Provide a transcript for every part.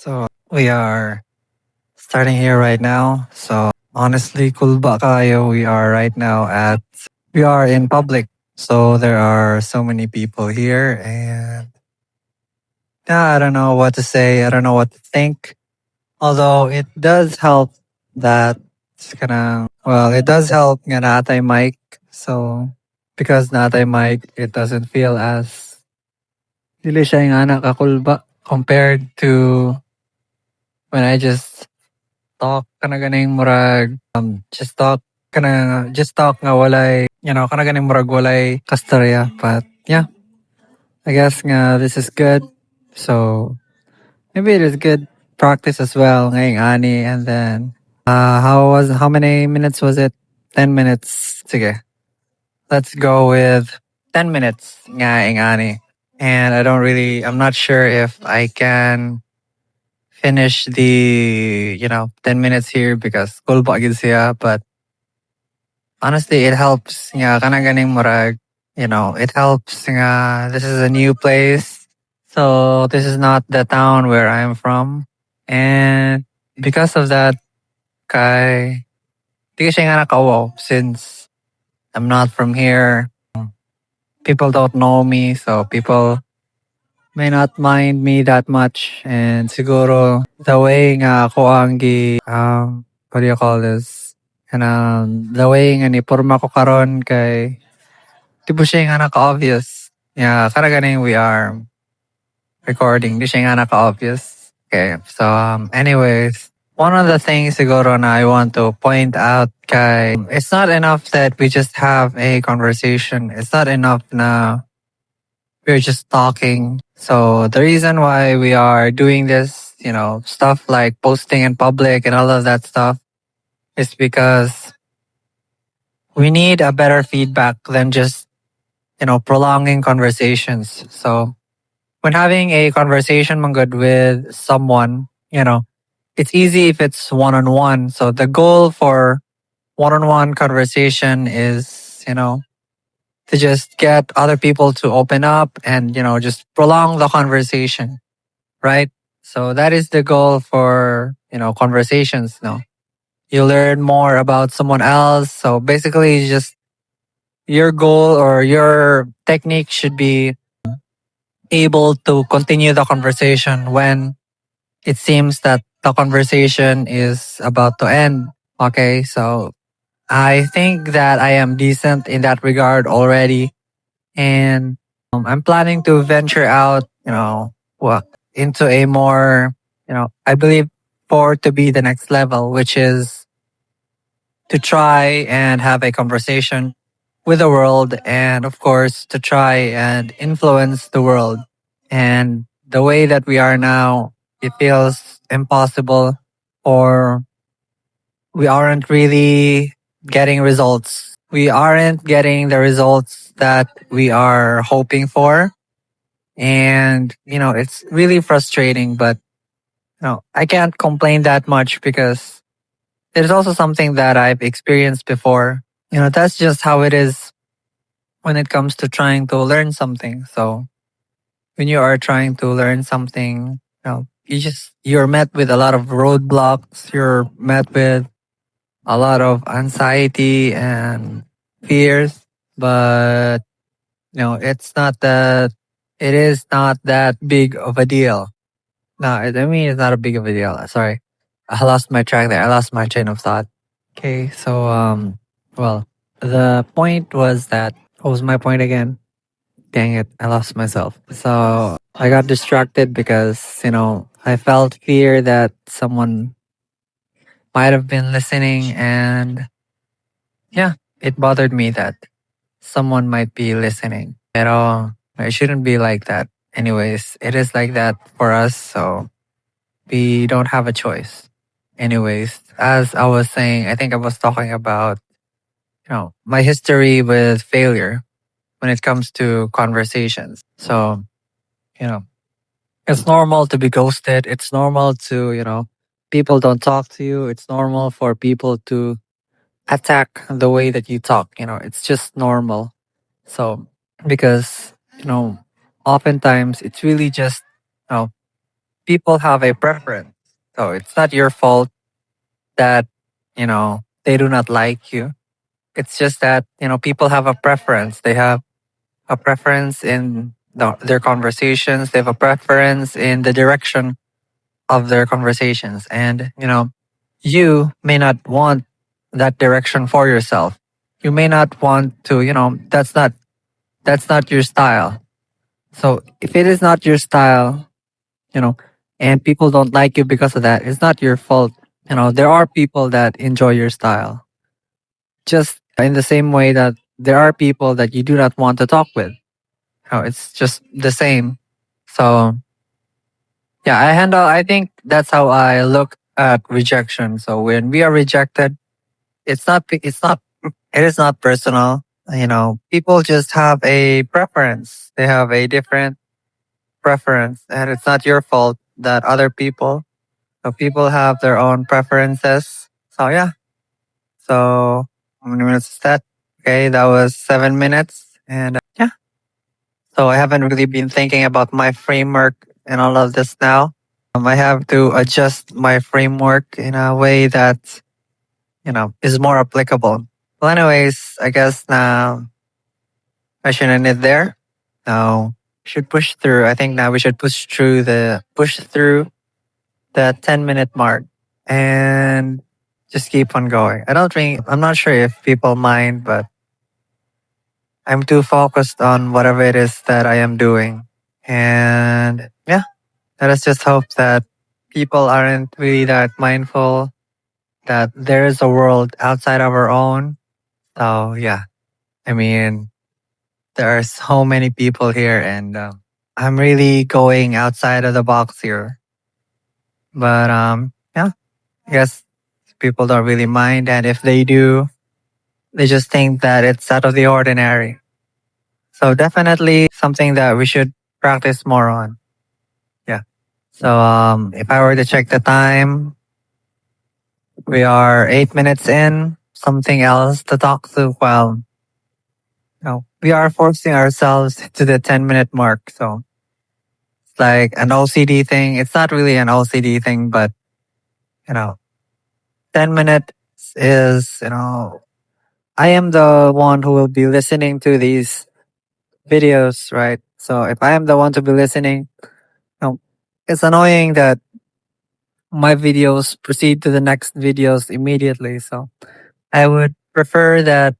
So we are starting here right now. So honestly, kulba kayo. We are right now we are in public. So there are so many people here and yeah, I don't know what to say. I don't know what to think. Although it does help that it does help nga natay mic. So because natay mic, it doesn't feel as dili siya nga nakakulba compared to when I just talk kana ganing murag just talk nga walay kana ganing murag walay kastarya. But yeah, I guess nga this is good. So maybe it is good practice as well ngayong ani. And then how many minutes was it? 10 minutes. Sige, let's go with 10 minutes ngayong ani. And I'm not sure if I can finish the 10 minutes here because kulba gid siya. But honestly, it helps nga kana ganing murag, it helps nga this is a new place. So this is not the town where I'm from. And because of that, kay di ka siya nga nakawaw since I'm not from here. People don't know me, so people may not mind me that much. And siguro the way nga ako ang what do you call this? And the way nga ni porma ko karon kay di po siya nga naka-obvious. Yeah, karaganing we are recording. Di siya nga naka-obvious. Okay, so anyways, one of the things siguro na I want to point out kay it's not enough that we just have a conversation. It's not enough na we're just talking. So the reason why we are doing this, stuff like posting in public and all of that stuff is because we need a better feedback than just, prolonging conversations. So when having a conversation good with someone, it's easy if it's one on one. So the goal for one on one conversation is, to just get other people to open up and, just prolong the conversation, right? So that is the goal for, conversations. You learn more about someone else. So basically, just your goal or your technique should be able to continue the conversation when it seems that the conversation is about to end. Okay, so I think that I am decent in that regard already. And I'm planning to venture out, into a more, I believe for to be the next level, which is to try and have a conversation with the world and of course to try and influence the world. And the way that we are now, it feels impossible or we aren't really getting results. We aren't getting the results that we are hoping for. And, it's really frustrating, but, I can't complain that much because there's also something that I've experienced before. That's just how it is when it comes to trying to learn something. So when you are trying to learn something, you're met with a lot of roadblocks. You're met with a lot of anxiety and fears, but it is not that big of a deal. No, I mean it's not a big of a deal. Sorry, I lost my track there. I lost my train of thought. Okay, so well, the point was that what was my point again? Dang it, I lost myself. So I got distracted because I felt fear that someone might have been listening, and yeah, it bothered me that someone might be listening. Pero it shouldn't be like that. Anyways, it is like that for us, so we don't have a choice. Anyways, as I was saying, I think I was talking about, my history with failure when it comes to conversations. So, you know, it's normal to be ghosted. It's normal to, people don't talk to you. It's normal for people to attack the way that you talk. It's just normal. So, because, oftentimes it's really just, you know, people have a preference. So it's not your fault that, they do not like you. It's just that, people have a preference. They have a preference in their conversations. They have a preference in the direction of their conversations. And, you may not want that direction for yourself. You may not want to, that's not your style. So if it is not your style, you know, and people don't like you because of that, it's not your fault. There are people that enjoy your style. Just in the same way that there are people that you do not want to talk with. It's just the same. So yeah, I think that's how I look at rejection. So when we are rejected, it is not personal. People just have a preference. They have a different preference, and it's not your fault that other people, so people have their own preferences. So yeah. So how many minutes is that? Okay, that was 7 minutes, and yeah. So I haven't really been thinking about my framework and all of this now. I have to adjust my framework in a way that is more applicable. Well, anyways, I guess now I should end it there. Now should push through. I think now we should push through the 10-minute mark and just keep on going. I'm not sure if people mind, but I'm too focused on whatever it is that I am doing. And yeah, let us just hope that people aren't really that mindful that there is a world outside of our own. So yeah, I mean, there are so many people here, and I'm really going outside of the box here. But yeah, I guess people don't really mind, and if they do, they just think that it's out of the ordinary. So definitely something that we should practice more on. Yeah. So if I were to check the time, we are 8 minutes in. Something else to talk to? Well, we are forcing ourselves to the 10-minute mark. So it's like an OCD thing. It's not really an OCD thing, but you know, 10 minutes is, I am the one who will be listening to these videos, right? So if I am the one to be listening, it's annoying that my videos proceed to the next videos immediately. So I would prefer that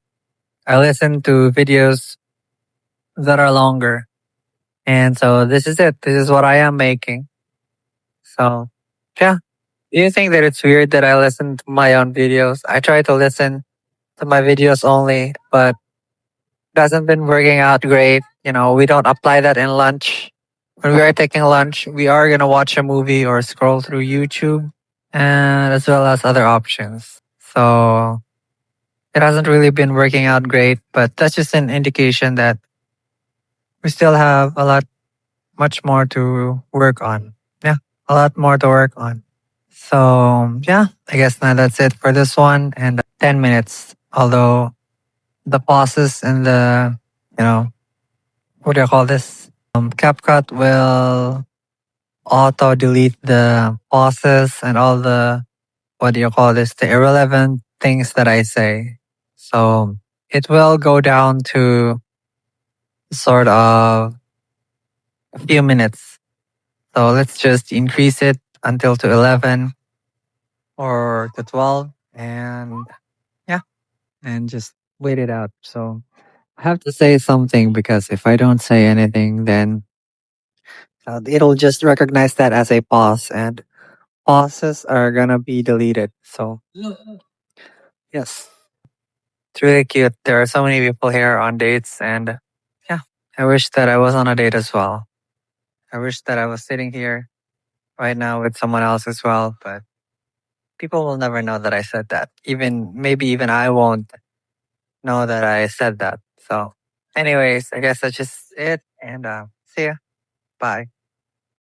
I listen to videos that are longer. And so this is it. This is what I am making. So yeah. Do you think that it's weird that I listen to my own videos? I try to listen to my videos only, but it hasn't been working out great. We don't apply that in lunch. When we are taking lunch, we are going to watch a movie or scroll through YouTube and as well as other options. So it hasn't really been working out great, but that's just an indication that we still have much more to work on. Yeah, a lot more to work on. So yeah, I guess now that's it for this one. And 10 minutes, although the pauses and the, what do you call this? CapCut will auto delete the pauses and all the, what do you call this? The irrelevant things that I say. So it will go down to sort of a few minutes. So let's just increase it until to 11 or to 12 and yeah, and just wait it out. So I have to say something because if I don't say anything, then it'll just recognize that as a pause and pauses are gonna be deleted. So yes, it's really cute. There are so many people here on dates and yeah, I wish that I was on a date as well. I wish that I was sitting here right now with someone else as well, but people will never know that I said that. Maybe even I won't know that I said that. So anyways, I guess that's just it and see ya. Bye.